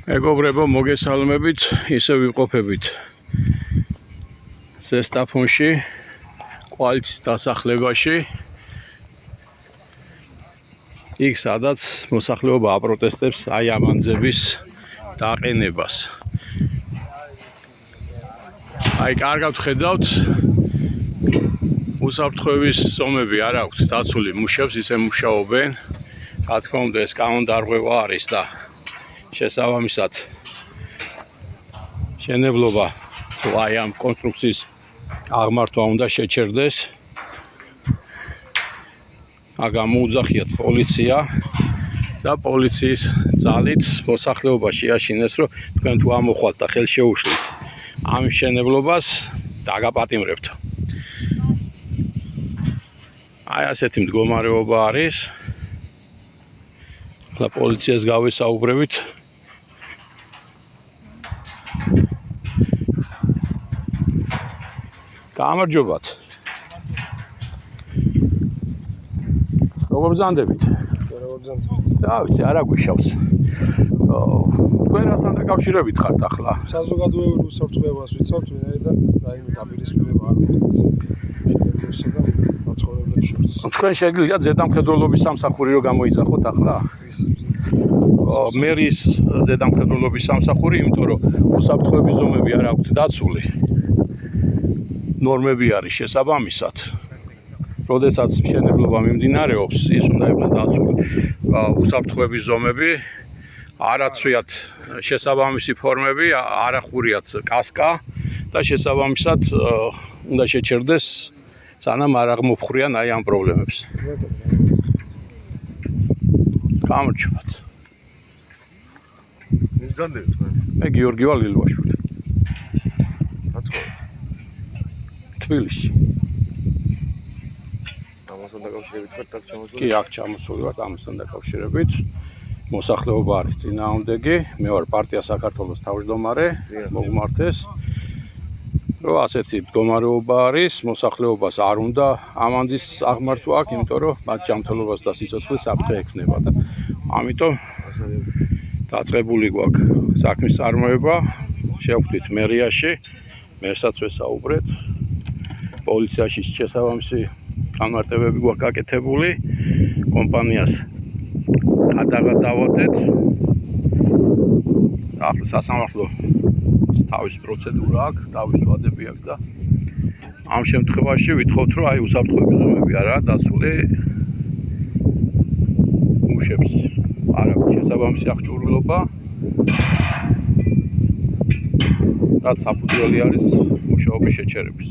მეგობრებო, მოგესალმებით, ისე ვიმყოფებით ზესტაფონში, კვალიცის დასახლებაში. იქ სადაც მოსახლეობა აპროტესტებს აი ამ ანძების დაყენებას. აი კარგად ხედავთ, უსაფრთხოების ზომები არ აქვს დაცული მუშებს, ისე მუშაობენ. რა თქმა უნდა, ეს კანონდარღვევა არის და შესაბამისად შენებლობა თუ აი ამ კონსტრუქციის აღმართვა უნდა შეჩერდეს. გამოუძახიათ პოლიცია და პოლიციის ძალით მოსახლეობა შეაშინეს, რომ თქვენ თუ ამოხვალთ და ხელშეუშლით ამ შენებლობას დაგაპატიმრებთ. აი ასეთი მდგომარეობა არის. და პოლიციას გავესაუბრებით. გამარჯობათ. როგორ ბრძანდებით? და ვიცი, არა გვიშავს. თქვენ რასთან დაკავშირებით ხართ ახლა? საზოგადოებრივ უსაფრთხოებას ვიცავთ, ვინაიდან რაიმე დაპირისპირება არ მოხდეს. შეგიძლიათ და მაცხოვრებლებს შორის. თქვენ შეგიძლიათ ზედამხედველობის სამსახური რომ გამოიძახოთ ახლა? მერის ზედამხედველობის სამსახური, იმიტომ რომ უსაფრთხოების ზომები არ აქვთ დაცული. ნორმები არის შესაბამისად. როდესაც მშენებლობა მიმდინარეობს, ის უნდა იყოს დაცული. უსაფრთხოების ზომები, არ აცვიათ შესაბამისი ფორმები, არ ახურიათ კასკა და შესაბამისად უნდა შეჩერდეს, სანამ არ აღმოფხვრიან აი ამ პრობლემებს. გამარჯობათ. მიგზანდებით თქვენ? მე გიორგი ვარ ლილვაშვილი. მაცხოვრებ თბილისში. ამასთან დაკავშირებით ხართ აქ ჩამოსული? კი, აქ ჩამოსული ვარ ამასთან დაკავშირებით. მოსახლეობა არის წინააღმდეგი, მე ვარ პარტია საქართველოს თავმჯდომარე, მოგმართეს. რომ ასეთი მდგომარეობა არის, მოსახლეობას არ უნდა ამ ანძის აღმართვა აქ, იმიტომ რომ მათ ჯანმრთელობას და სიცოცხლის საფრთხე ექნება და ამიტომ დაწყებული გვაქვს საქმის წარმოება, შევხვდით მერიაში, მერსაც ვესაუბრეთ. პოლიციაში შესაბამისი განმარტებები გვაქვს გაკეთებული, კომპანიას გადავადეთ. ახლა სასამართლო თავის პროცედურა აქვს, თავის ვადები აქვს და ამ შემთხვევაში ვითხოვთ, რომ აი უსაფრთხოების ზომები არაა დაცული მუშებს. არ აქვს შესაბამისი აღჭურვილობა. რაც საფუძველი არის მუშაობის შეჩერების.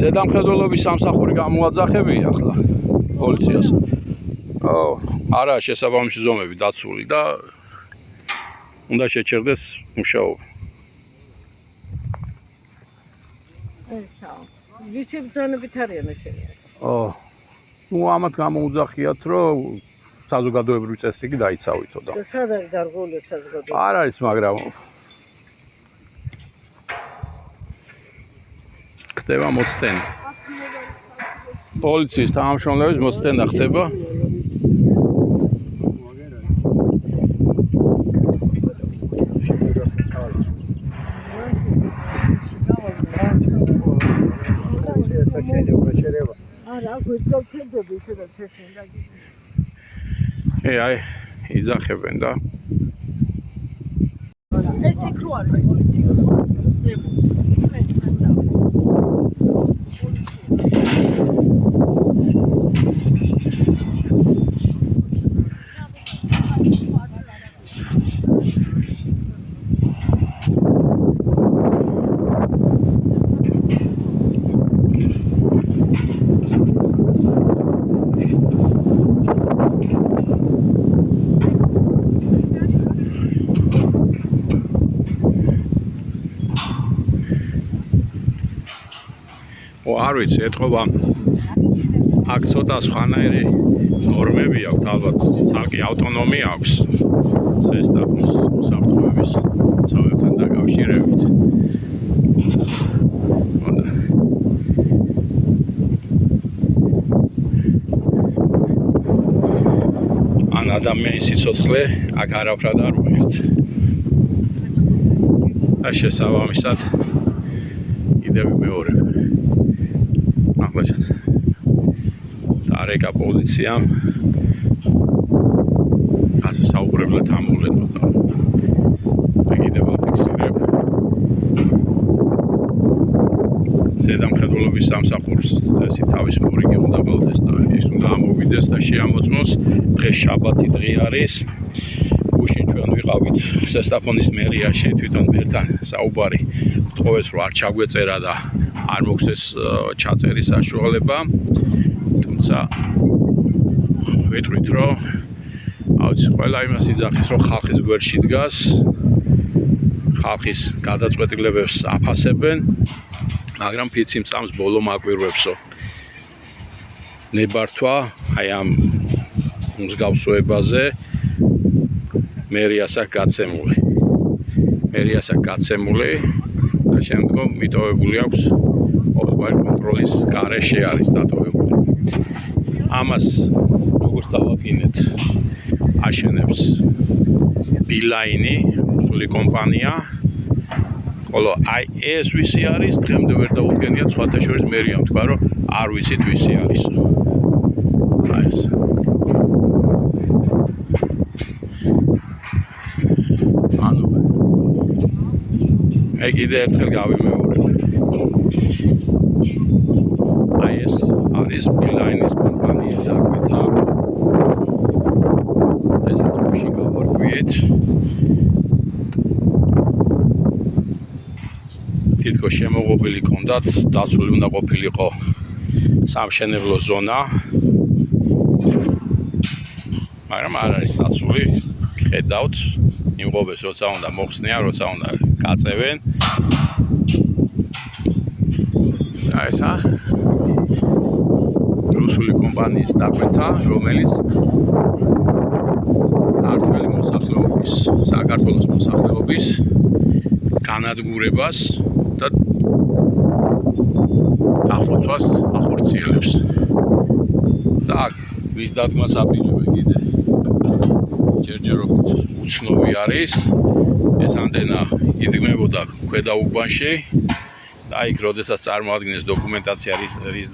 ზედამხედველობის სამსახური გამოაძახებია ახლა პოლიციას. არა შესაბამისი ზომები დაცული და უნდა შეჩერდეს მუშაობა. ვიცი ბრძანებით არიან ესენი? ნუ ამათ გამოუძახიათ, რომ საზოგადოებრივი წესი კი დაიცავითო და. სად არის დარღვეული საზოგადოება? არ არის, მაგრამ ხდება მოცდენა. პოლიციის თანამშრომლების მოცდენა ხდება. არა, გვიწყობდები ისედაც ესენი და აი, იძახებენ და ეს იქ რო არის პოლიცია. არ ვიცი, ეთყობა აქ ცოტა სხვანაირი ნორმები აქვს, ალბათ ცალკე ავტონომია აქვს ზესტაფონის უსაფრთხოების ცხოველთან დაკავშირებით. ან ადამიანის სიცოცხლე აქ არაფრად არ უღირთ. და შესაბამისად კიდევ მეორე. ახლა დარეკა პოლიციამ გასაუბრებლად ამოვლენოდა. მე კიდევ ვაფიქსირებ. ზედამხედველობის სამსახურს წესი თავის მორიგი უნდა გალდეს და ის უნდა ამოვიდეს და შეამოწმოს. დღეს შაბათი დღე არის. გუშინ ჩვენ ვიყავით ზესტაფონის მერიაში თვითონ მერთან საუბარი. გთხოვეს რომ არ ჩაგვეწერა და არ მოგცეს ჩაწერის საშუალება. თუმცა ვიტყვით რომ ყველა იმას იძახის რომ ხალხის გვერდში დგას, ხალხის გადაწყვეტილებებს აფასებენ, მაგრამ ფიცი მწამს ბოლო მაკვირვებსო. ნებართვა აი ამ მსგავსებაზე მერიას აქვს გაცემული და შემდგომ მიტოვებული აქვს ყოველგვარი კონტროლის გარეშე არის დატოვებული. ამას როგორც დავაკინეთ აშენებს ბილაინი, რუსული კომპანია, ხოლო აი ეს ვისი არის, დღემდე ვერ დაუდგენიათ სხვათა შორის მერიამ თქვა რომ არ ვიცით ვისი არის. აი ეს მე კიდე ერთხელ გავიმეორებ. აი ეს არის ბილაინის კომპანიის დაკვეთა. ესეც გუშინ გავარკვიეთ. თითქოს შემოღობილი ჰქონდათ, დაცული უნდა ყოფილიყო სამშენებლო ზონა. მაგრამ არ არის დაცული. ხედავთ, იმღობეს როცა უნდა მოხსნიან, როცა უნდა გაწევენ. ესა რუსული კომპანიის დაკვეთა, რომელიც ქართული მოსახლეობის, საქართველოს მოსახლეობის განადგურებას და დახოცვას ახორციელებს. და აქ ვის დადგმას აპირებენ კიდე. ჯერჯერობით უცნობი არის. ეს ანდენა იდგმებოდა ქვედა უბანში და იქ როდესაც წარმოადგენს დოკუმენტაცია რის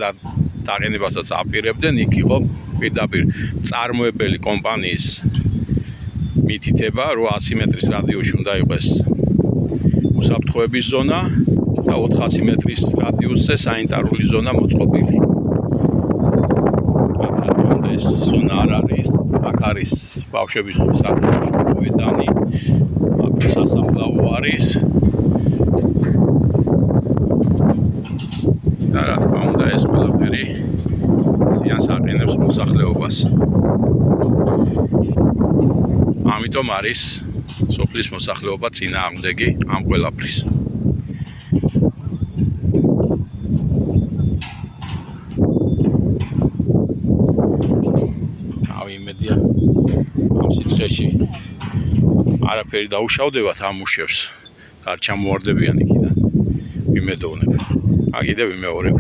დაყენებასაც აპირებდნენ, იქ იყო პირდაპირ წარმოებელი კომპანიის მითითება, რომ 100 მეტრის რადიუსში უნდა იყოს უსაფრთხოების ზონა და 400 მეტრის რადიუსზე საინტარული ზონა მოწყობილი. ეს ზონა არ არის, აქ არის ბავშვების საფრთხე მოედანი, აქ სასაფლაო არის. და რა თქმა უნდა ეს ყველაფერი ზიანს აყენებს მოსახლეობას. ამიტომ არის სოფლის მოსახლეობა წინააღმდეგი ამ ყველაფრის. იმედია ამ სიცხეში არაფერი დაუშავდებათ ამ მუშებს. გარჩამოარდებიან იქიდან. ვიმედოვნებ. კიდევ ვიმეორებ.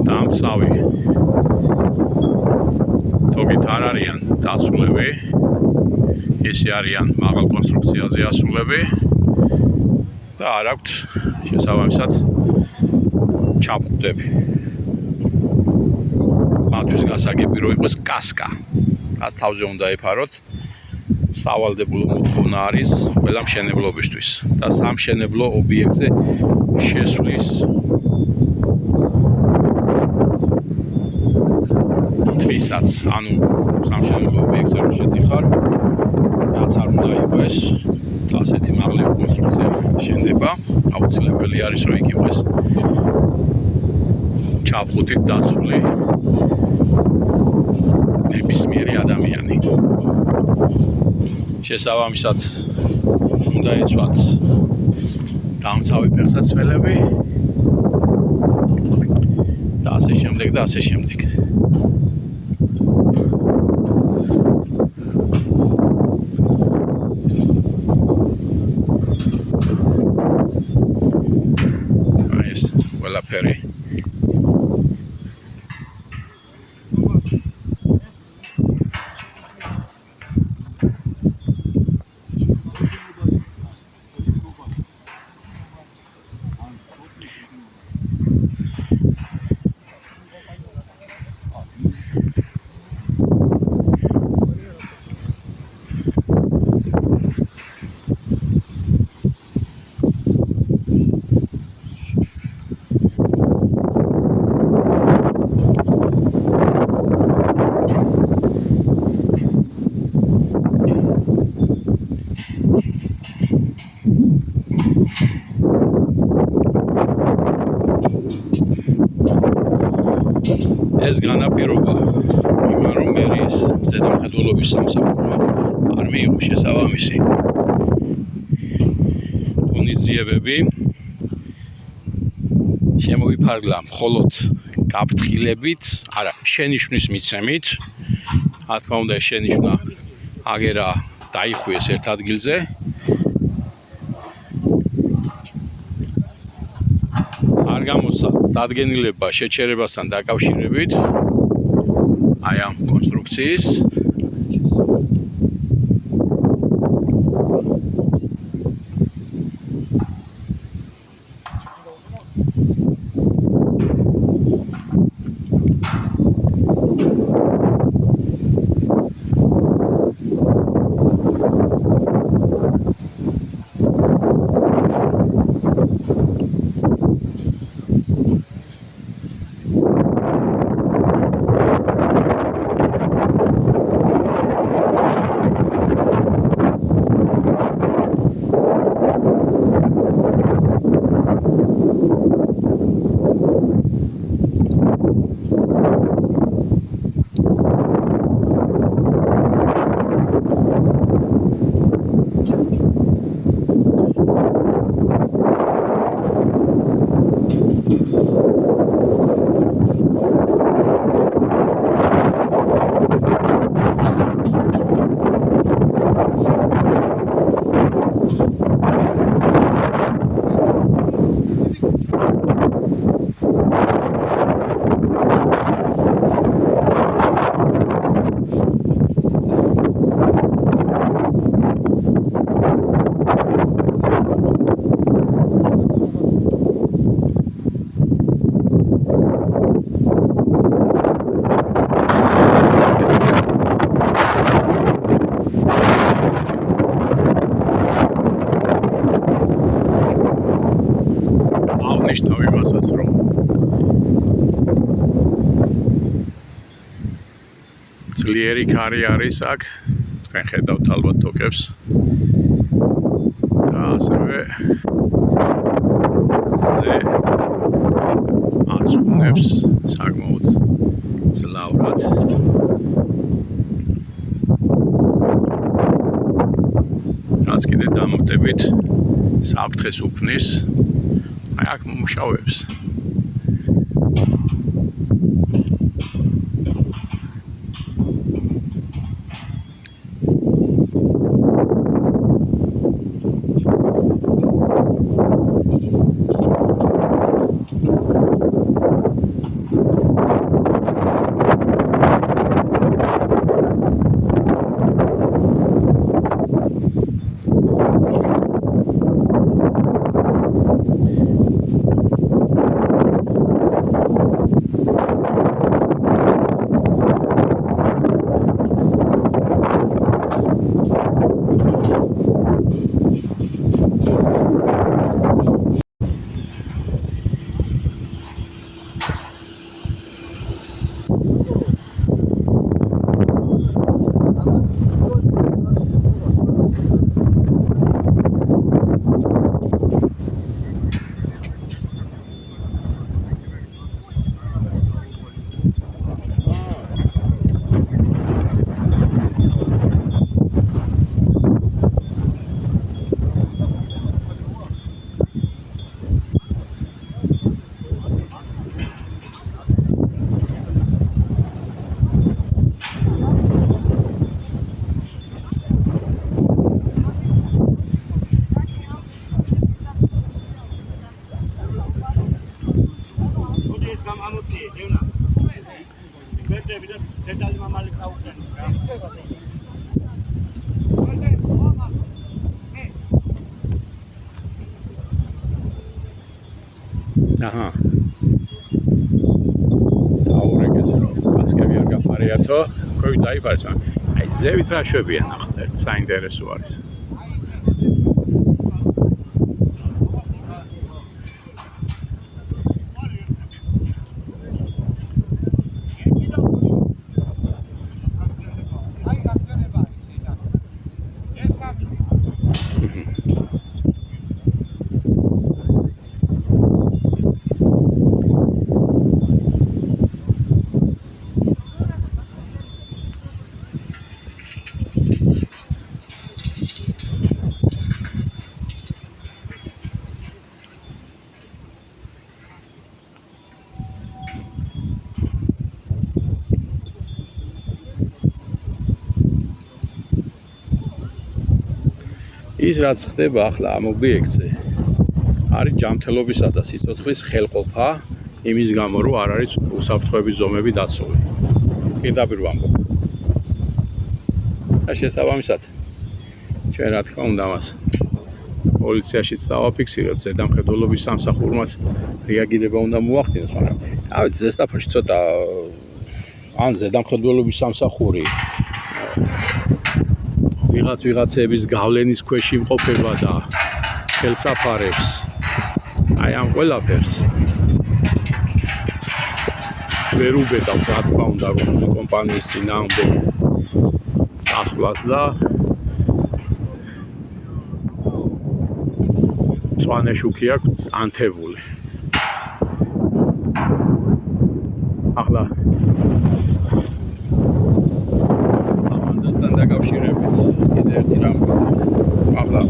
დამცავი თოგით არ არიან დაცულები. ესე არიან მაღალ კონსტრუქციაზე ასულები და არ აქვთ შესაბამისად ჩაფხუტები. მათთვის გასაგები რომ იყოს კასკა. რაც თავზე უნდა ეფაროთ. სავალდებულო მოთხოვნა არის ყველა მშენებლობისთვის და სამშენებლო ობიექტზე შესვლის თვისაც, ანუ სამშენებლო ობიექტზე რომ შედიხარ, რაც არ უნდა იყოს ასეთი მაღალი კონსტრუქცია შენდება, აუცილებელი არის რომ იქ იყოს ჩაფხუტით დაცული ნებისმიერი ადამიანი. შესაბამისად უნდა ეცვათ დამცავი ფეხსაცმელები ასე შემდეგ და ასე შემდეგ. ეს ყველაფერი ეს განაპირობა იმან რომ მერის ზედამხედველობის სამსახურმა არ მიიღო შესაბამისი ღონისძიებები შემოვიფარგლა მხოლოდ გაფრთხილებით, არა, შენიშვნის მიცემით. რა თქმა უნდა, შენიშვნა აგერა დაიხუეს ერთ ადგილზე. არ გამოსცა დადგენილება შეჩერებასთან დაკავშირებით აი ამ კონსტრუქციის აღნიშნავ იმასაც, რომ ძლიერი ქარი არის აქ, თქვენ ხედავთ ალბათ თოკებს და ასევე ზე აწუნებს საკმაოდ ძლავრად. რაც კიდე დამატებით საფრთხეს უქმნის აი აქ მუშაობებს. აჰა. დაურეგეს რომ გასკები არ გაფარიათო, ქვევით დაიფარეს, მაგრამ აი ზევით რა შვებიან ახლა, ერთ საინტერესო არის. ის რაც ხდება ახლა ამ ობიექტზე არის ჯანმრთელობისა და სიცოცხლის ხელყოფა იმის გამო რომ არ არის უსაფრთხოების ზომები დაცული. პირდაპირ ვამბობ. და შესაბამისად ჩვენ რა თქმა უნდა მას პოლიციაშიც დავაფიქსირებთ ზედამხედველობის სამსახურმაც რეაგირება უნდა მოახდინოს, მაგრამ ავეთ ზესტაფონში ცოტა ან ზედამხედველობის სამსახური ვიღაცების გავლენის ქვეშ იმყოფება და ხელსაფარებს აი ამ ყველაფერს ვერ უბედავს რა თქმა უნდა რუსული კომპანიის წინააღმდეგ წასვლას და მწვანეშუქი აქვს ანთებული. ახლა ამასთან დაკავშირებით კიდევ ერთი რამ ახლა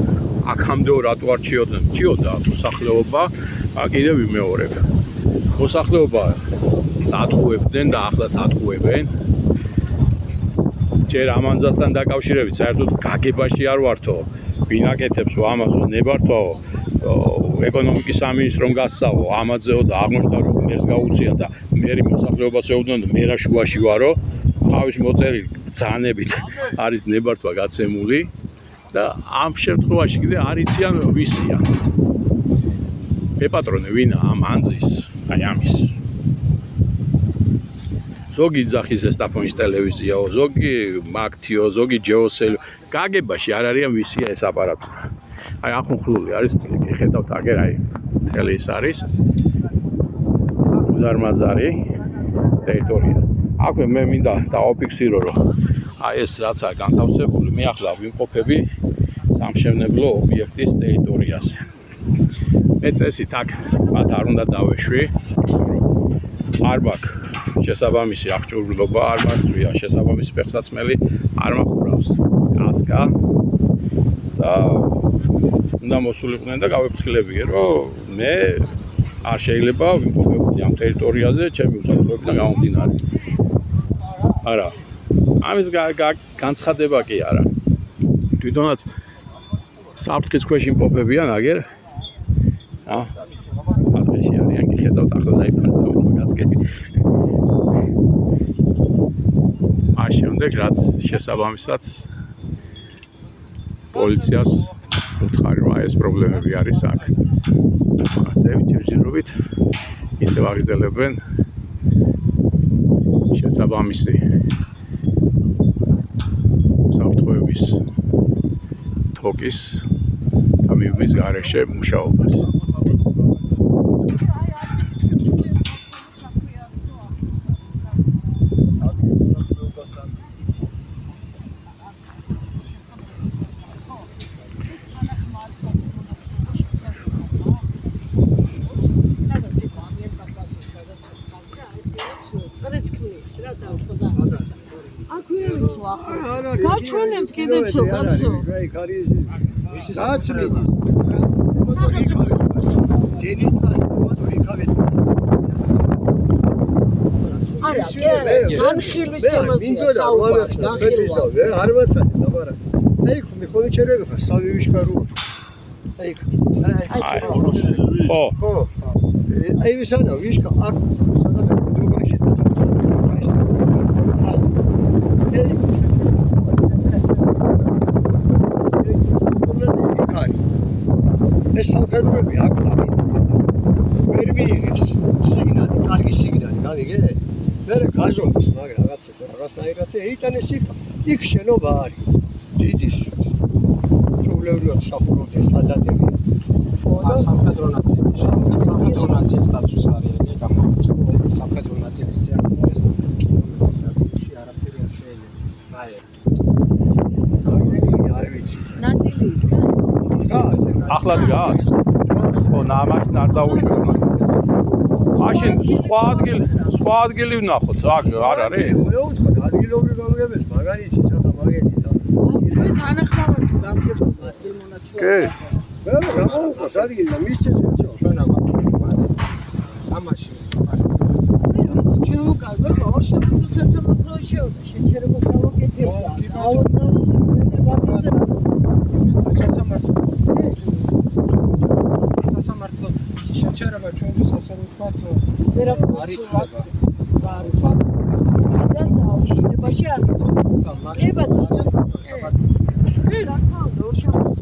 აქამდე რატო არ ჩიოდა მოსახლეობა, კიდევ ვიმეორებ. მოსახლეობა ატყუებდნენ და ახლაც ატყუებენ. ჯერ ამანძასთან დაკავშირებით საერთოდ გაგებაში არ ვართო. ვინ აკეთებს ამაზონ ნებართვაო, ეკონომიკის სამინისტრომ გასწავო, ამაძეო და აღმოჩნდა რომ მერს გაუწია და მერი მოსახლეობას ეუბნოდა და მე რა შუაში ვარო, თავის მოწერილი ბრძანებით არის ნებართვა გაცემული და ამ შემთხვევაში კიდე არ იციან ვისია. პეპატრონე ვინა ამ ანძის, აი ამის. ზოგი ძახის ზესტაფონის ტელევიზიაო, ზოგი მაგთიო, ზოგი ჯეოსელი. გაგებაში არ არიან ვისია ეს აპარატურა. აი ახუნხლული არის, ხედავთ აგერ აი მთელი ის არის. უზარმაზარი ტერიტორია. აქვე მე მინდა დავაფიქსირო რომ აი ეს რაცა განთავსებული, მე ახლა ვიმყოფები სამშენებლო ობიექტის ტერიტორიაზე. მე წესით აქ მათ არ უნდა დავეშვი, არ მაქვს შესაბამისი აღჭურვილობა, არ მაქვს შესაბამისი ფეხსაცმელი, არ მაქვს გასკა და უნდა მოსულიყვნენ და გავეფრთხილებიან, რომ მე არ შეიძლება ვიმყოფებოდი ამ ტერიტორიაზე, ჩემი უსაფრთხოებიდან გამომდინარე. არა, ამის განცხადება კი არა. თვითონაც საფრთხის ქვეშ იმყოფებიან აგერ. ფარგლებში არიან, კი ხედავთ ახლა დაიფარეს მაგაცკები. ამ შემდეგ რაც შესაბამისად პოლიციას უთხარი რომ ეს პრობლემები არის აქ. ასე ვიჭირჭირობით ისევ აგრძელებენ შესაბამისი უსაფრთხოების თოკის და მიღების გარეშე მუშაობას. გაჩვენებთ კიდე ცოტა. აი კარის რაც მიდის. დენის ტრანსპორტი კავეთ. არა, განხილვის თემაზე. მინდოდა ვამეხს და ფეთისა ვერ არ ვაცანი დაბარა. აი ხომ ხოლმე ჩერები ხარ სავი ვიშკარო. აი ხო. აი ვისანა ვიშკა აქ სადაც დროგაში ეს სამხედროები აქ დამინდა. ვერ მიიღეს სიგნალი, კარგი სიგნალი, გავიგე? მე გაზომეს, მაგრამ რაღაცნაირად იტანეს იქ შენობა არის. დიდი ჩვეულებრივად სახურავდა სადადები. სამხედრო ნაწილის დაცვის არეალი გამოიწვია. სამხედრო ნაწილის სიახლოვეს არაფერი არ შეიძლება. არ ვიცი. ნაწილი ახლა დგას? ხო, ნამაშ არ დაუშვებმა. მაშინ სხვა ადგილი ვნახოთ, აქ არ არის? მე ვთქვა, ადგილობრივ გამგებელს მაგალითი ცოტა მაგენით. ჩვენ თანახმოვანთ გამგებულ ადგილმონაცვლეობას. კი. მე გამოვუყოთ ადგილი და მისცეს კაცო. ჩვენ აგვაქვს. ამაში ჩვენ უკავე ორ შემოწოს სასამართლო შეუდა შეჩერება გავაკეთებდა. სასამართლო შეჩერება ჩვენთვის ასე ვთქვათ არ იწვება. და საავშინებაში არ და მაშინ კი რა თქმა უნდა ორ შემოწოს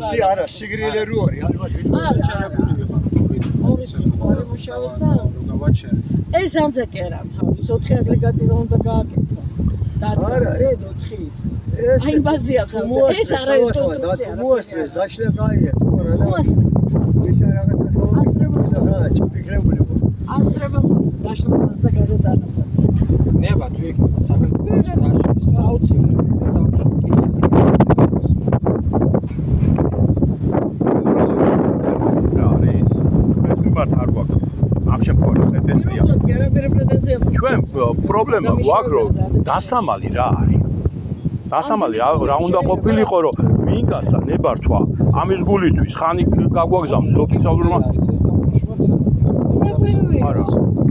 სი არა სიგრილე რო არის ალბათ ეს ანძაკი არა თავის 4 აგრეგატი რომ უნდა გააკეთო. არა. ზედ 4-ის. ეს აი ბაზია ხალხი. ეს არა ეს კონსტრუქცია. მოასწრეს დაშლება აიღე. ის რაღაცას მოვიდა რა ჩაფიქრებული იყო. ასრება დაშლებას და გადატანასაც. ნება თუ იქ საქართველოს დაშლის აუცილებლად დავშოკი. ჩვენ პრობლემა გვაქვს რომ დასამალი რა არის. დასამალი რა უნდა ყოფილიყო რომ ვინ გასა ნებართვა ამის გულისთვის ხანი გაგვაგზავნოს ოფიციალურმა არა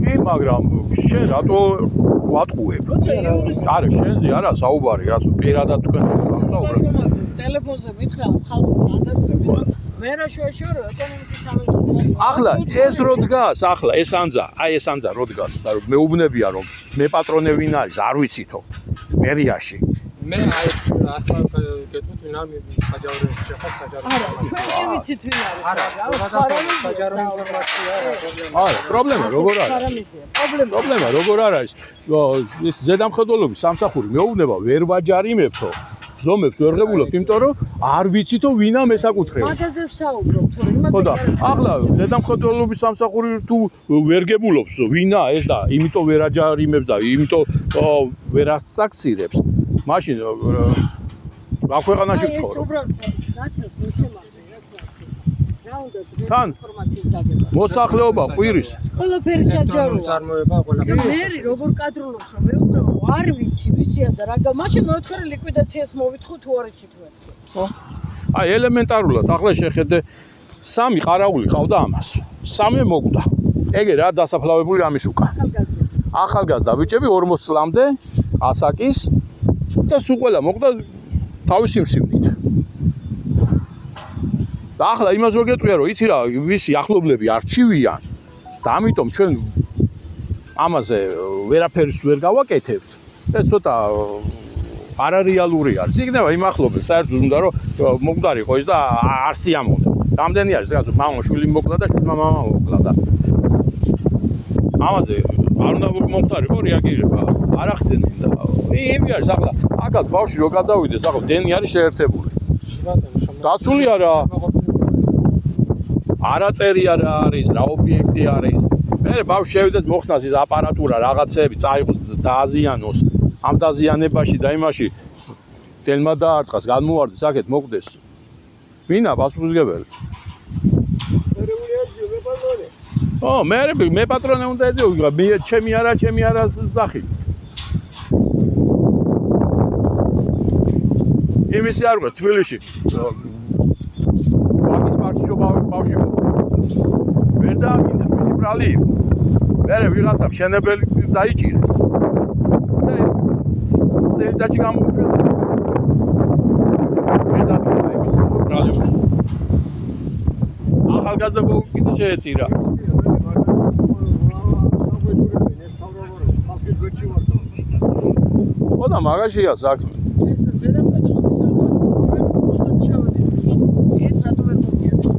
კი მაგრამ შენ რატო გვატყუებ არა შენზე არა საუბარი რაც პირადად თქვენ გასაუბრებ ტელეფონზე მითხრა ხალხს ადასრებით მე რა შოშორო ეკონომიკის სამინისტრო ახლა ეს რო დგას ახლა ეს ანძა რო დგას და მეუბნებია რომ მე პატრონე ვინ არის არ ვიცითო მერიაში მე აი ახლა გეტყვით ვინ არის საჯარო შეხა საჯარო არა მე ვიცით ვინ არის არა საჯარო ინფორმაცია არა პრობლემა როგორ არის პრობლემა როგორ არის ის ზედამხედველობის სამსახური მეუბნება ვერ ვაჯარიმებთო ზომებს ვერ ღებულობთ იმიტომ რომ არ ვიცითო ვინა მესაკუთრება მაგაზე ვსაუბრობ თორე იმაზე ხო და ახლა ზედამხედველობის სამსახური თუ ვერ გებულობს ვინა ეს და იმიტომ ვერ აჯარიმებს და იმიტომ ვერ ასაქსირებს მაშინ რა ქვეყანაში ვცხოვრობ? ეს უბრალოდ გაცეთ მოსემართე რა უნდა თან ინფორმაციის დაგება. მოსახლეობა ყვირის. ყველაფერი საჯაროა. წარმოება ყველაფერი. მე როგორ კადრულობს რომ მეუბნებო არ ვიცი ვისია და რა მაშინ მოვთხარი ლიკვიდაციას მოვითხოვ თუ არ იცით მეთქე. ხო? აი ელემენტარულად ახლა შეხედე 3 ყარაული ყავდა ამას. 3 მოკვდა. ეგე რა დასაფლავებული ამის უკან. ახალგაზრდა ბიჭები 40 წლამდე ასაკის და სულ ყველა მოკვდა თავისი მსივნით. და ახლა იმას რო გეტყვია რომ იცი რა ვისი ახლობლები არჩივიან და ამიტომ ჩვენ ამაზე ვერაფერს ვერ გავაკეთებთ და ცოტა არარეალური არის. იქნება იმ ახლობელს საერთოდ უნდა რომ მოკვდარიყო ის და არ სიამოვნდა. რამდენი არის რა მამა შვილი მოკლა და შვილმა მამა მოკლა და ამაზე არ უნდა მომხდარიყო რეაგირება არ ახდენენ და იმი არის ახლა აკაც ბავშვი რო გადავიდეს ახლა დენი არის შეერთებული დაცული არა არაწერი არა არის რა ობიექტი არის მე ბავშვი შევიდეს მოხსნას ის აპარატურა რაღაცები წაიღოს დააზიანოს ამ დაზიანებაში და იმაში დელმა დაარტყას განმოვარდეს აქეთ მოკვდეს ვინა პასუხისმგებელი მე პატრონე უნდა ეძიო ჩემი არა სახი იმისი არ გვაქვს თბილისში ვაგის პარტში რო ბავშვი ვერ დააგინდა მისი ბრალი მე ვიღაცა მშენებელი დაიჭირეს და წელიწადში გამოუშვეს ვერ დააგინდა იმის ბრალი ახალგაზრდა კიდე შეეწირა და მაგაშია საქმე. ეს ზედამხედველობის ჩვენ ჩავადით. ეს რატო ვერ მოვიდეს?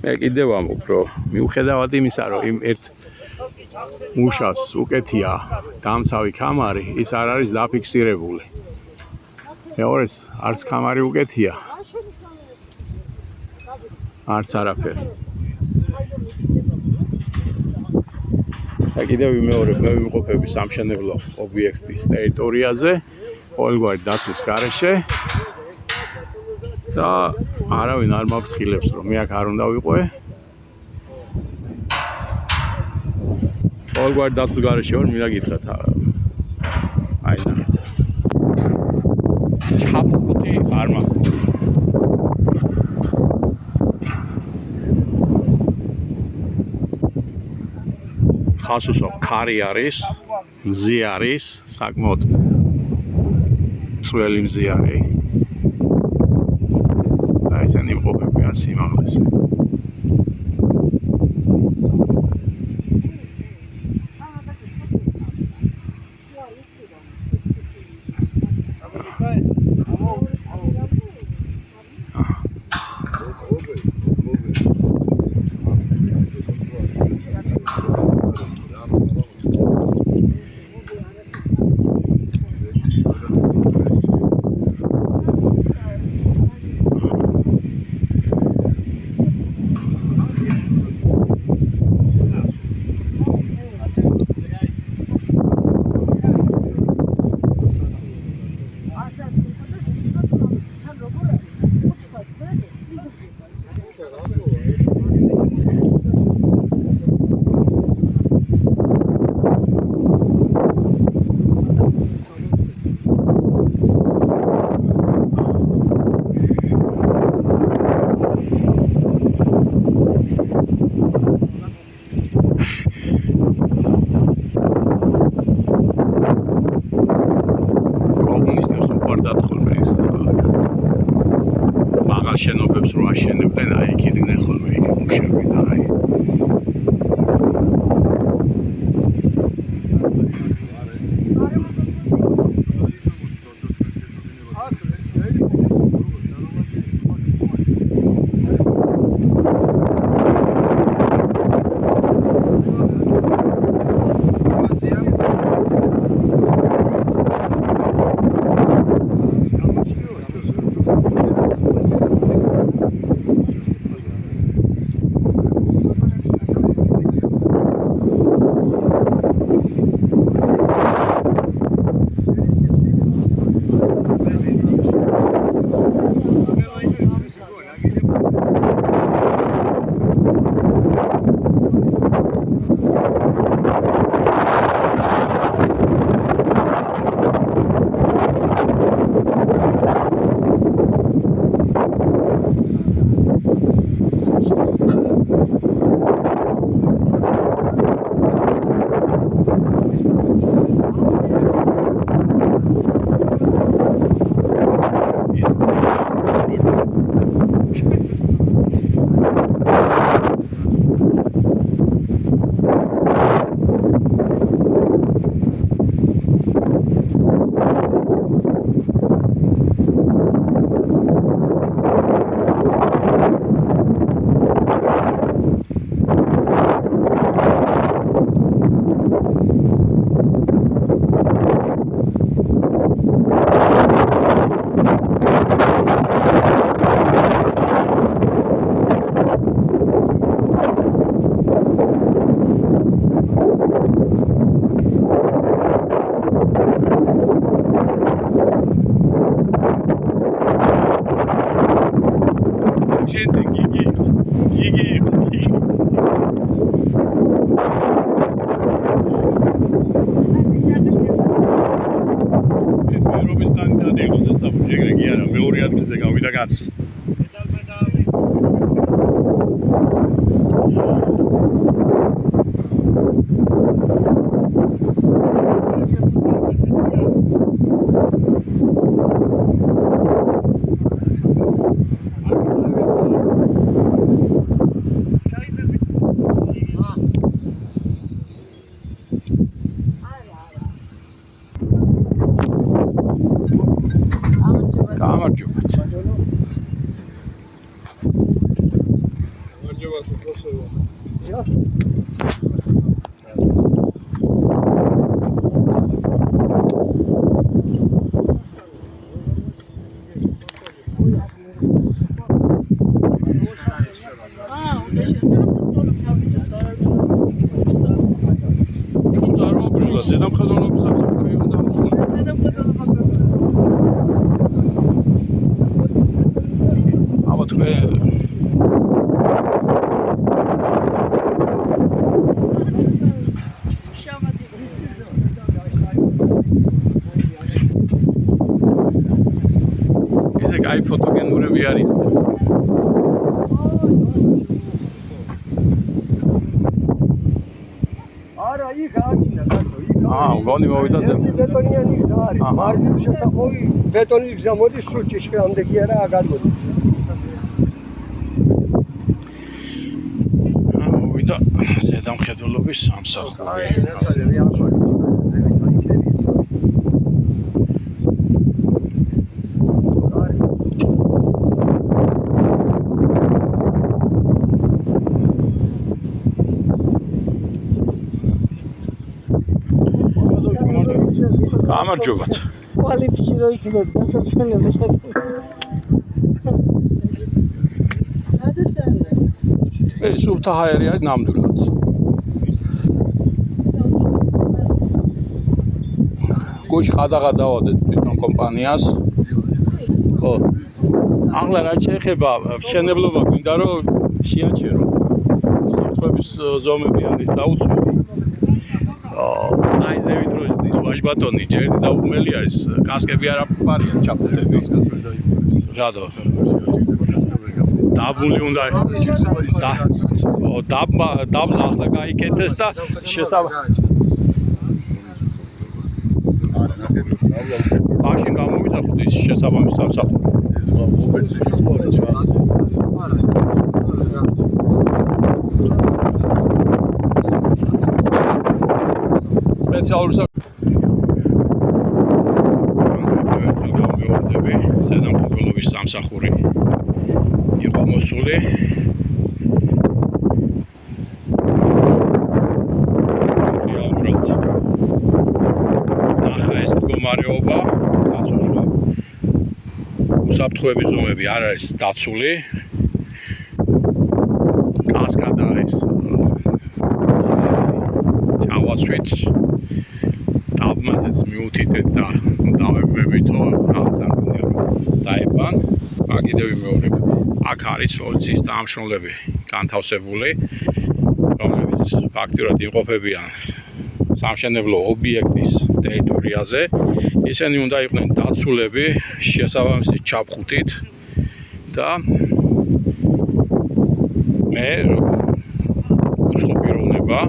მე კიდევ ამბობ, რომ მიუხედავად იმისა, რომ იმ ერთ მუშას უკეთია დამცავი კამარი, ის არ არის დაფიქსირებული. მეორეს არც კამარი უკეთია. არც არაფერი. და კიდევ ვიმეორებ, მე ვიმყოფები სამშენებლო ობიექტის ტერიტორიაზე, ყოველგვარი დაცვის გარეშე. და არავინ არ მაფრთხილებს, რომ მე აქ არ უნდა ვიყვე. ყოველგვარი დაცვის გარეშე ვარ, მინდა გითხრათ. აი ნახეთ. ჩაფხუტი არ მაქვს. ხასუსო ქარი არის, მზი არის, საკმაოდ წველი მზი არის. ისინი იმყოფებიან სიმაღლეზე. შენობებს რო აშენებდნენ, აი იქ იდგნენ ხოლმე იქ მუშები და აი აი ფოტოგენურები არის. არა, იქ აგინა, კაცო, იქ. მგონი მოვიდა ზემოთ. ბეტონიანი გზა არის. მარჯვნივ შესახვევი ბეტონის გზა მოდის სულ ჭიშკრამდე კი არა აგადმოდის. მოვიდა ზედამხედველობის სამსახური. აი, ნაცალები ახლა ზემოთ გამარჯობათ. კვალიტეტში რო იქნებ დასასვენები ეს სუფთა ჰაერი არის ნამდვილად. გუშ გადაღადავდეთ თვითონ კომპანიას. ხო. ახლა რაც შეეხება მშენებლობა გვინდა რომ შეაჩერო. საფრთხების ზომები არის დაუცველი. აი ზევით რო ის ვაჟბატონი ჯერდი დაუმელი არის. კასკები არ აფარია ჩაფუთები. რადო? დაბული უნდა დაბლა ახლა გაიკეთეს და მაშინ გამოვიზახოთ ის შესაბამის სამსახური. ეს მომეცი ხორი ჩანს. სპეციალურ ზედამხედველობის სამსახური იყო მოსული. რეალურად ნახა ეს მდგომარეობა, გასუსვა. უსაფრთხოების ზომები არ არის დაცული. კასკადა ეს ჩავაცვით. დაბმაზეც მიუთითეთ და დავებმებით რაღაც არ გინდა რომ დაებან. კიდევ მეორე აქ არის პოლიციის დაამშრომლები განთავსებული, რომლებიც ფაქტურად იმყოფებიან სამშენებლო ობიექტის ტერიტორიაზე. ისინი უნდა იყვნენ დაცულები შესაბამისი ჩაფხუტით და მე უცხო პიროვნება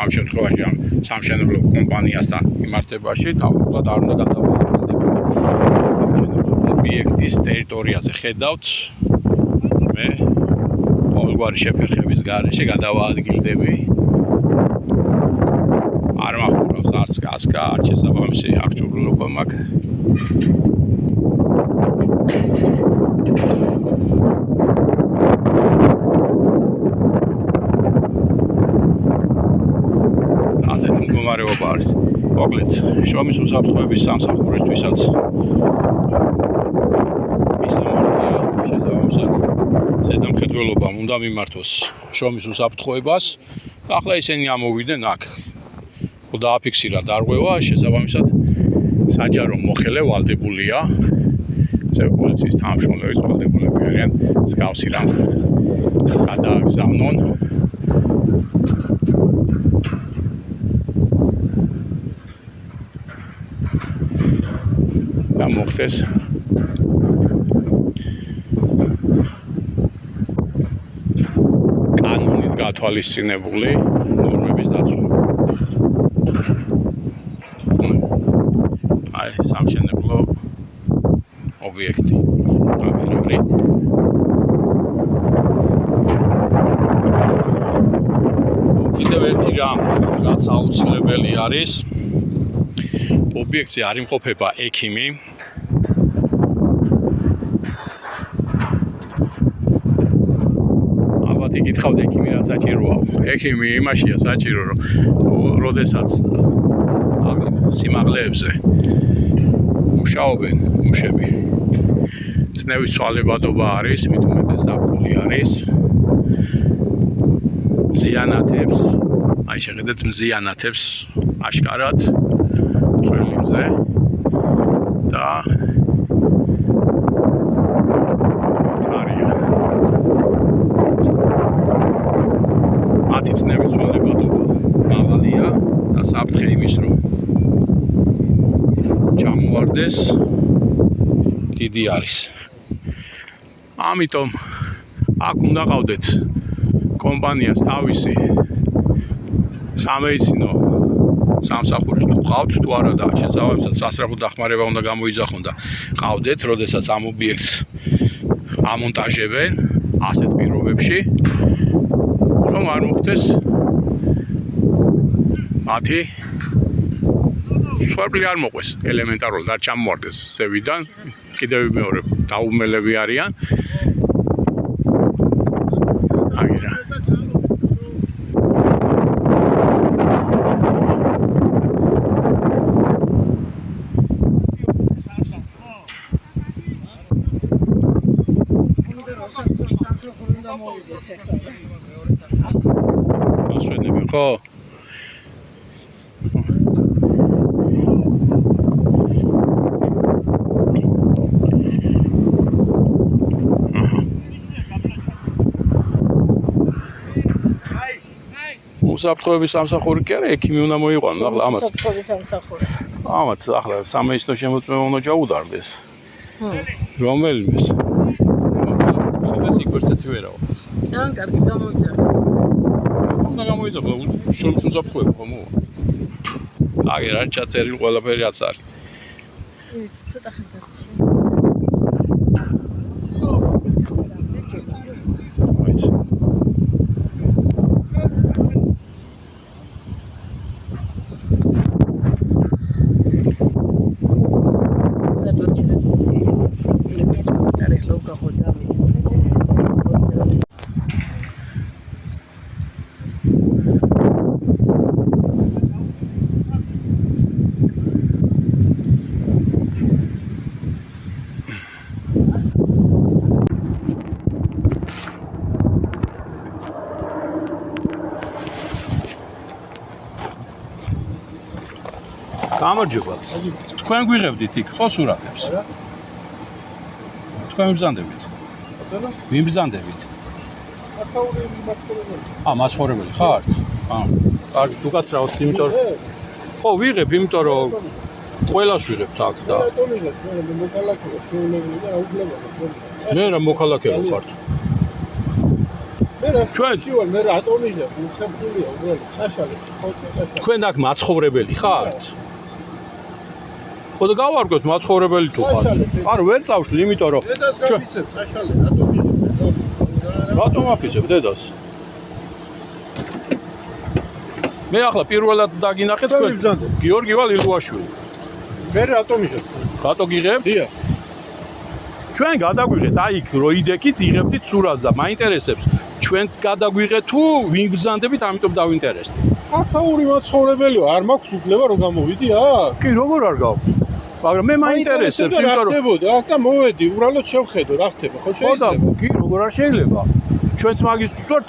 ამ შემთხვევაში ამ სამშენებლო კომპანიასთან მიმართებაში თავბრულად არ უნდა გადავარდნილდები. სამშენებლო ობიექტის ტერიტორიაზე ხედავთ, მე ყოველგვარი შეფერხების გარეშე გადავაადგილდები. არ მაყურავს არც კასკა, არც შესაბამისი აღჭურვილობა მაქვს. ასეთი მდგომარეობა არის. მოკლედ, შრომის უსაფრთხოების სამსახურისთვისაც მისამართია შესაბამისად ზედამხედველობამ უნდა მიმართოს შრომის უსაფრთხოებას. ახლა ისინი ამოვიდნენ აქ. დააფიქსირა დარღვევა, შესაბამისად საჯარო მოხელე ვალდებულია. პოლიციის თანამშრომლები ვალდებულები არიან მსგავსი რამ გადააგზავნონ. და მოხდეს კანონით გათვალისწინებული ნორმების დაცვა. აი სამშენებლო ობიექტი ამერორი. კიდევ ერთი რამ, რაც აუცილებელი არის, ობიექტზე არ იმყოფება ექიმი. ალბათ მათი გითხავდა ექიმი რა საჭიროა. ექიმი იმაშია საჭირო, რომ როდესაც სიმაღლეებზე მუშაობენ მუშები. წნევის ცვალებადობა არის, მით უმეტეს ზაფხული არის. მზიანათებს, აი შეხედეთ მზიანათებს აშკარად წველებზე და მათი წნევის ცვალებადობა მაღალია და საფრთხე იმის რომ ჩამოვარდეს დიდი არის. ამიტომ აქ უნდა ყავდეთ კომპანიას თავისი სამედიცინო სამსახურის თუ ყავთ თუ არა და შესაბამისად სასწრაფო დახმარება უნდა გამოიძახონ და ყავდეთ, როდესაც ამ ობიექტს ამონტაჟებენ ასეთ პირობებში, რომ არ მოხდეს მათი სვარბლი არ მოყვეს ელემენტარულად არ ჩამოვარდეს სევიდან, კიდევ მეორე დაუმელები არიან. აგერა ასვენები ხო? უსაფრთხოების სამსახური კი არა, ექიმი უნდა მოიყვანო, ახლა ამათ. უსაფრთხოების სამსახური. ამათ ახლა სამედიცინო შემოწმება უნდა ჩაუდარდეს. რომელიმეს? ეს იკვერცეთი ვერაო. ძალიან კარგი გამოიძახე. უნდა გამოიძახო, შრომის უსაფრთხოება ხომ მოვა. აგერ არ ჩაწერილი ყველაფერი რაც არის. ის ცოტა ხანდა. აიცი. გამარჯობა. თქვენ გვიღებდით იქ ხო სურათებს? თქვენ მიბრძანდებით. ვინ ბრძანდებით? მაცხოვრებელი ხართ? კარგი, თუ გაცრავთ, იმიტომ რომ ხო, ვიღებ, იმიტომ რომ ყველას ვიღებთ აქ და მე რა მოქალაქეო ხართ? ჩვენ მე რატომიჟე უცხებდულია უბრალოდ საშალე თქვენ აქ მაცხოვრებელი ხართ? ხო და გავარკვევთ მაცხოვრებელი თუ ხართ? არ ვერ წავშლი, იმიტომ რომ რატომ აფიცებ დედას? მე ახლა პირველად დაგინახეთ თქვენ გიორგი ვალილუაშვილი. მე რატომიჟე? რატო გიღებ? დიახ. ჩვენ გადაგვიღეთ, აი იქ რო იდექით იღებდით სურათს და მაინტერესებს ჩვენ გადაგვიღეთ თუ ვინ ბრძანდებით, ამიტომ დავინტერესდი. აქაური მაცხოვრებელიო, არ მაქვს უფლება რომ გამოვიდი აქ? კი, როგორ არ გავხდი? მაგრამ მე მაინტერესებს, იმიტომ რომ ხდებოდა აქ და მოვედი, უბრალოდ შევხედო რა ხდება, ხო შეიძლება? კი, როგორ არ შეიძლება? ჩვენც მაგის ვთქვათ,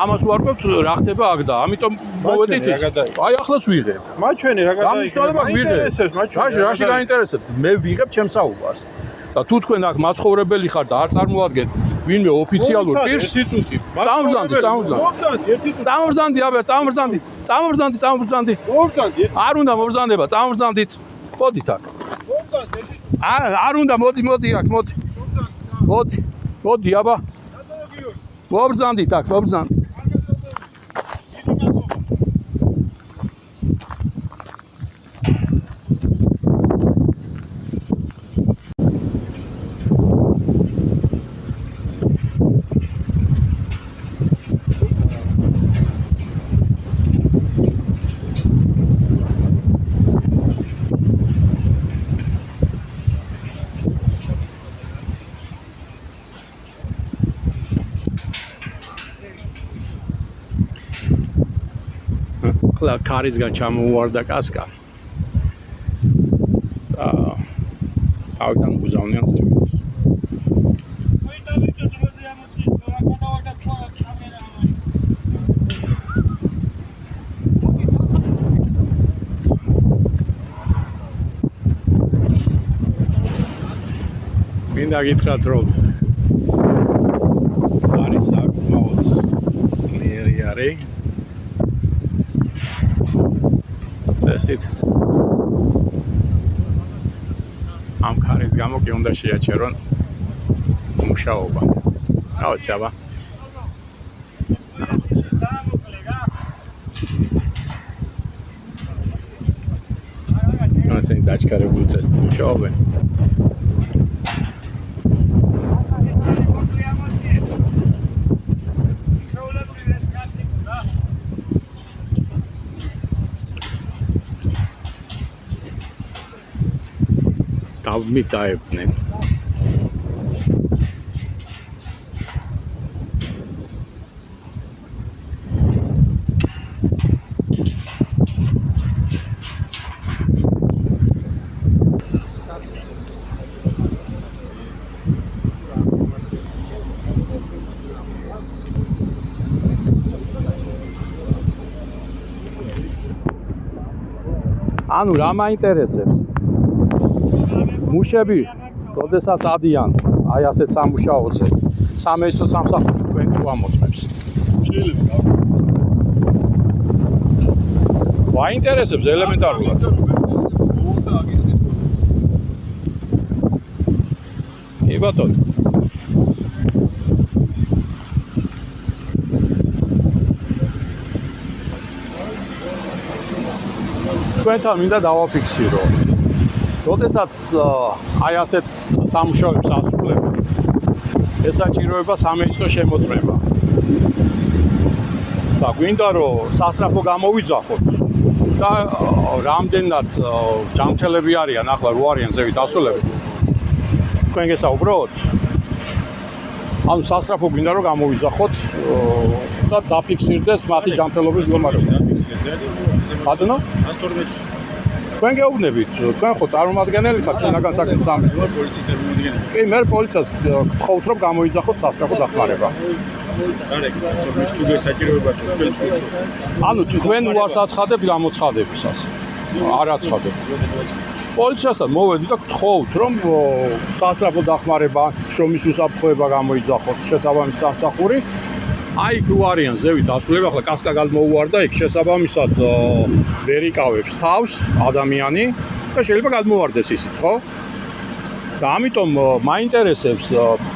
ამას ვარკვევთ რა ხდება აქ და ამიტომ მოვედით ის. აი ახლაც ვიღებ. მაჩვენე რა გამოსვლება ვიღებ. მაინტერესებს, მაჩვენე. რაში გაინტერესებს? მე ვიღებ ჩემს საუბარს. და თუ თქვენ აქ მაცხოვრებელი ხართ და არ წარმოადგენთ ვინმე ოფიციალურ პირს, წამბრძანდი, აბა, წამბრძანდი. არ უნდა მობრძანდება, წამბრძანდით. მოდით აქ. არ უნდა, მოდი აქ, მოდი. მოდი, აბა. მობრძანდით აქ, მობრძანდით. ახლა ქარისგან ჩამოუვარდა კასკა. და თავიდან გუზავნიან ზევით. მინდა გითხრათ, რომ არის საკმაოდ ძლიერი არის. წესით ამ ქარის გამო კი უნდა შეაჩერონ მუშაობა. ავეცი აბა. ასეთი დაჩქარებული წესით მუშაობენ. დავმით დაებდნენ. ანუ რა მაინტერესებს? მუშები, როდესაც ადიან, აი ასეთ სამუშაოზე, სამეცნიერო სამსახური თქვენ ამოწმებს. შეიძლება. მაინტერესებს ელემენტარულად. კი ბატონო. თქვენთან მინდა დავაფიქსირო. როდესაც აი ასეთ სამუშაოებს ასრულებთ, ესაჭიროება სამეცნიერო შემოწმება. და გვინდა რომ სასწრაფო გამოვიძახოთ და რამდენად ჯანმრთელები არიან, ახლა 8 არიან ზევით ასულები. თქვენ გესაუბროთ? ანუ სასწრაფო გვინდა რომ გამოვიძახოთ და დაფიქსირდეს მათი ჯანმრთელობის მდგომარეობა. ბატონო? 112 თქვენ გეუბნებით, თქვენ ხო წარმომადგენელი ხართ შინაგან საქმის სამინისტროს პოლიციის წარმომადგენელი. კი, მე პოლიციას გთხოვთ რომ გამოიძახოთ სასწრაფო დახმარება. არა, 112 თუ გესაჭიროება თუ თქვენ ანუ თქვენ უარს აცხადებთ გამოცხადებისას. არ აცხადებთ. პოლიციასთან მოვედი და გთხოვთ რომ სასწრაფო დახმარება, შრომის უსაფრთხოება გამოიძახოთ შესაბამის სამსახური. აი იქ არიან ზევით ასულები, ახლა კასკა გადმოუვარდა იქ შესაბამისად ვერ იკავებს თავს ადამიანი და შეიძლება გადმოვარდეს ისიც, ხო? და ამიტომ მაინტერესებს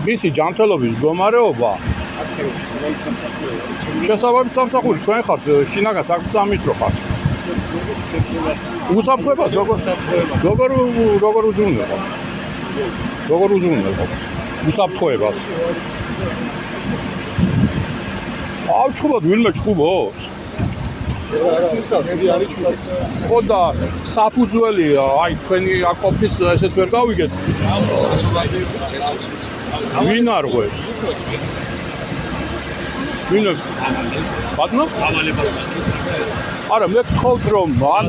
მისი ჯანმრთელობის მდგომარეობა. შესაბამის სამსახური თქვენ ხართ შინაგან საქმის სამინისტრო ხართ. უსაფრთხოებას როგორ უზრუნველყოფ? როგორ უზრუნველყოფ? უსაფრთხოებას. აუ ჩხუბად ვინმე ჩხუბობს? ხო და საფუძველი აი თქვენი აკოფის ესეც ვერ გავიგეთ. ვინ არღვევს? ვინ ბატონო? არა მე გთხოვთ რომ ან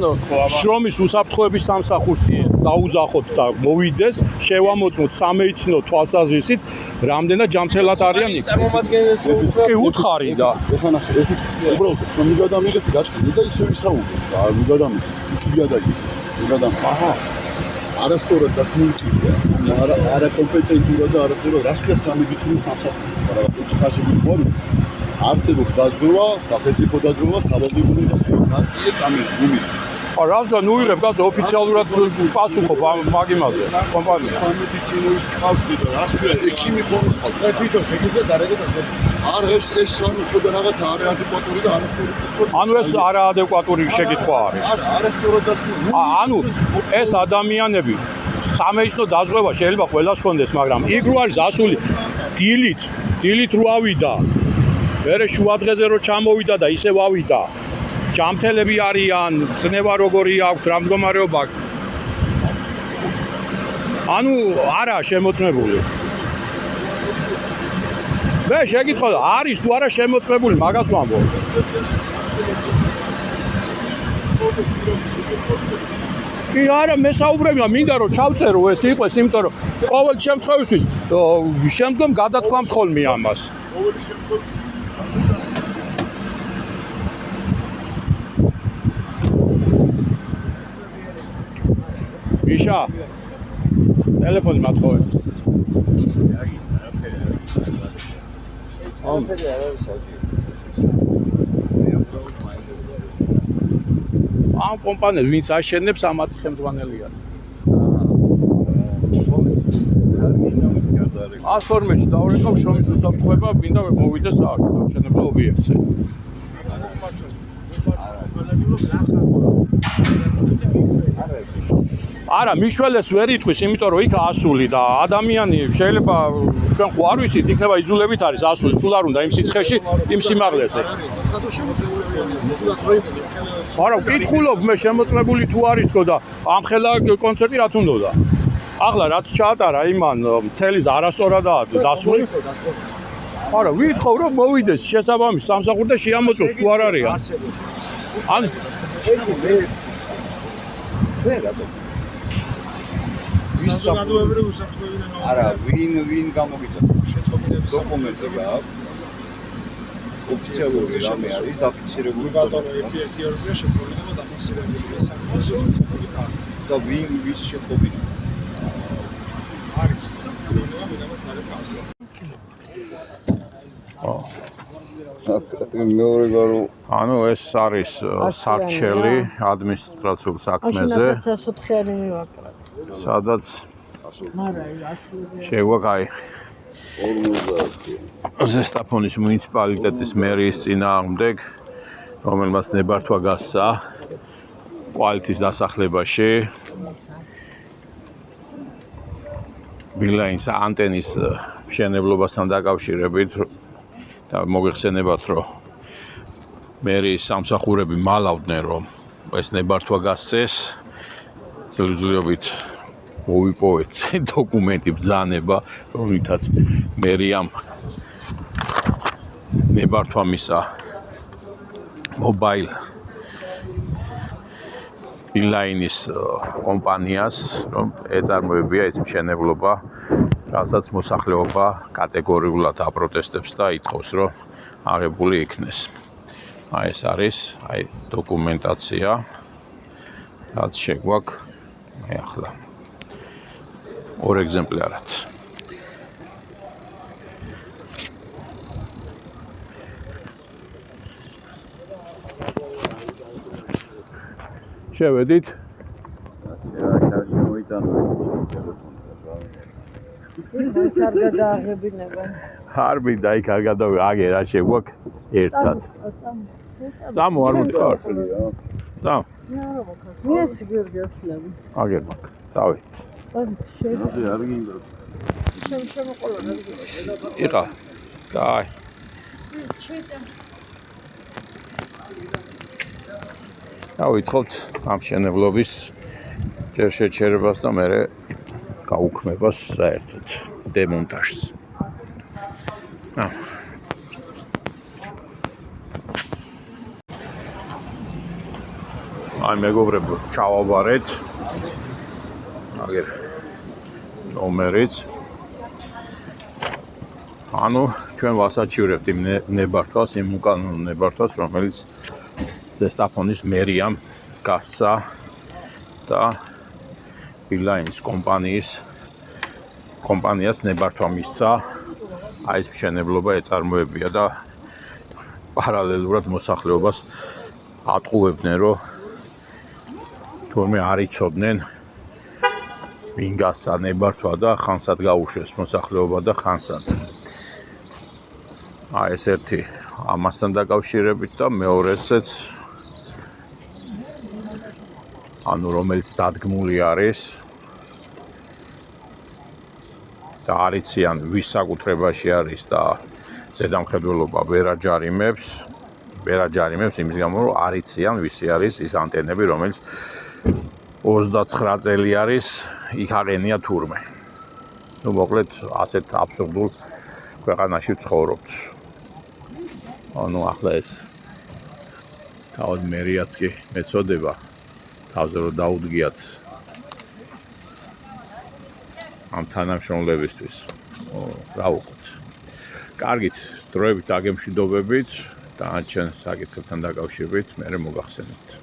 შრომის უსაფრთხოების სამსახურს დაუძახოთ და მოვიდეს, შევამოწმოთ სამეცნიერო თვალსაზრისით, რამდენად ჯანმრთელად არიან იქ. კი უთხარი და ეხლა ნახე, ერთი უბრალოდ მიგადამიგეთ გაწინე და ისე ვისაუბრებ. არ მიგადამიგეთ. იქი გადაგიდე. მიგადამიგეთ. აჰა. არასწორად დასმულჭირია. არა კომპეტენტურა და არასწორად რა ხდება სამედიცინო სამსახური. რაღაც ეთიკაში გვიყვარი. არსებობს დაზღვევა, სახელმწიფო დაზღვევა, სავალდებულო დაზღვევა. ნაწილი გამიგული. რას განუიღებ კაცო ოფიციალურად პასუხობ მაგ იმაზე კომპანია. სამედიცინოის ყავს და რას ქვია ექიმი ხომ ყავს. თვითონ შეგიძლია დარეგეთ ასე. არ ეს ანუ ხოდა რაღაც არაადეკვატური და არასწორი კითხვა. ანუ ეს არაადეკვატური შეკითხვა არის. არა, არასწორად დასმული. ანუ ეს ადამიანები სამეცნიერო დაზღვევა შეიძლება ყველას ჰქონდეს, მაგრამ იქ რო არის ასული დილით რო ავიდა. მერე შუადღეზე რო ჩამოვიდა და ისევ ავიდა. ჯანმრთელები არიან, წნევა როგორი აქვს, რა მდგომარეობა აქვს. ანუ არა შემოწმებული. მე შეგიტყვა არის თუ არა შემოწმებული, მაგას ვამბობ. კი არა მე საუბრებია მინდა რომ ჩავწერო ეს იყოს იმიტომ რომ ყოველ შემთხვევისთვის შემდგომ გადათქვამთ ხოლმე ამას მიშა ტელეფონი მათხოვე ამ კომპანიას ვინც აშენებს ამათი ხელმძღვანელია. 112-ში დავრეკავ შრომის უსაფრთხოება, მინდა მოვიდეს აღშენებულ ობიექტზე. არა, მიშველეს ვერ ითქვის, იმიტომ რომ იქ ასული და ადამიანი შეიძლება ჩვენ ხო არ ვიცით, იქნება იძულებით არის ასული, სულ არ უნდა იმ სიცხეში, იმ სიმაღლეზე. არა, ვკითხულობ მე შემოწმებული თუ არის თქო და ამხელა კონცერტი რა თუნდოდა. ახლა რაც ჩაატარა იმან მთელი არასწორადაა დასული. არა, ვითხოვ რომ მოვიდეს შესაბამის სამსახური და შეამოწმოს თუ არ არის. ან საზოგადოებრივი უსაფრთხოებიდან არა, ვინ გამოგიწევს დოკუმენტები აქვს. ოფიციალური რამე არის დაფიქსირებული ბატონო ერთი-ორზეა შეფორდება დაფიქსირებულია საკუთრებაში და ვის შეფორდება არის პრობლემა ვინმეს ნარეთ გასვლა მეორე გარო ანუ ეს არის სარჩელი ადმინისტრაციულ საქმეზე სასუთხიანი მივაკრა. სადაც არა, შეგვაკაი ზესტაფონის მუნიციპალიტეტის მერიის წინააღმდეგ, რომელმაც ნებართვა გასცა კვალეთის დასახლებაში ბილაინს ანტენის მშენებლობასთან დაკავშირებით და მოგეხსენებათ, რომ მერიის სამსახურები მალავდნენ, რომ ეს ნებართვა გასცეს ძლიობით მოვიპოვეთ დოკუმენტი ბრძანება, რომელთაც მერიამ ნებართვა მისცა მობაილ ბილაინის კომპანიას, რომ ეწარმოებია ეს მშენებლობა, რასაც მოსახლეობა კატეგორიულად აპროტესტებს და ითხოვს, რომ აღებული იქნეს. აი ეს არის, აი დოკუმენტაცია, რაც შეგვაქვს აი ახლა. ორ ეგზემპლარად. შევედით. არ გადააღებინება. არ მინდა იქ არ გადავი, აგე რა შეგვაქვს ერთად. წამო არ მოდი ხარ? წამ. მიეცი გიორგი ასლავი. აგერ მაგ. წავი. არ გინდა იყა. დაი. ავითხოვთ ამ მშენებლობის ჯერ შეჩერებას და მერე გაუქმებას საერთოდ დემონტაჟს. აი მეგობრებო, ჩავაბარეთ. აგერ ნომერიც. ანუ ჩვენ ვასაჩივრებთ იმ ნებართვას, იმ უკანონო ნებართვას, რომელიც ზესტაფონის მერიამ გასცა და ბილაინის კომპანიას ნებართვა მისცა. აი ეს მშენებლობა ეწარმოებია და პარალელურად მოსახლეობას ატყუებდნენ, რომ თორმე არ იცოდნენ ვინ გასცა ნებართვა და ხანსად გაუშვეს მოსახლეობა და ხანსად. აი ეს ერთი ამასთან დაკავშირებით და მეორეცაც ანუ რომელიც დადგმული არის და არ იციან ვის საკუთრებაში არის და ზედამხედველობა ვერ აჯარიმებს იმის გამო რომ არ იციან ვისი არის ის ანტენები, რომელიც 29 წელი არის იქ აღენია თურმე. ნუ მოკლედ ასეთ აბსურდულ ქვეყანაში ვცხოვრობთ. ანუ ახლა ეს თავად მერიაც კი მეწოდება თავზე რომ დაუდგიათ ამ თანამშრომლებისთვის. რა ვუყოთ. კარგით, დროებით აგემშვიდობებით და ჩვენ საკითხებთან დაკავშირებით მე მოგახსენებთ.